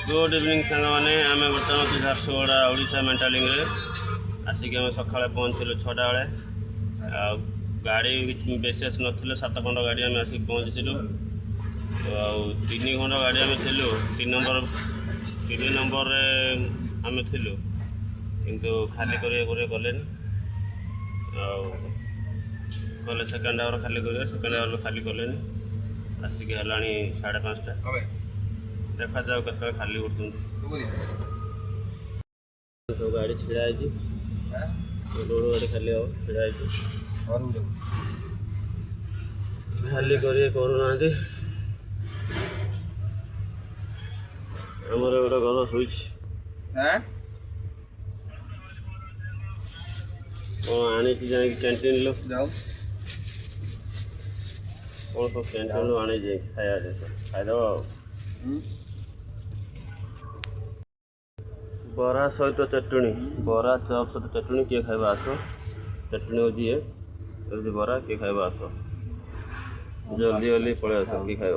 good evening सांग मैंने आम बर्तमान अच्छी झारसुगुड़ा ओडिशा मेंटालिंग आसिक आम सका पहुँचलु 6टा बेले गाड़ी विशेष ना 7 खंड गाड़ी आम आसिक पहुँचलु तीन खंड गाड़ी आम थिलु 3 नंबर आम थिलु किंतु खाली कले कले सेकेंड आवर खाली कर सेकेंड आवर खाली कले आसिक है 5:30 देखा जाओ कत खाली कर सब गाड़ी छिड़ा रोड गाड़ी खाली हम छिड़ा खाली करूना आमर गोटे घर शुच आनी जाए कैंटीन लो कौन सब कैंटीन आनी जाए खाया खाईदे बरा सहित चटणी बरा चप सहित चटणी किए खाइबा आस चटणी हूँ ये बरा किए खाइबा आस जल्दी जल्दी पलि आस किए खाइब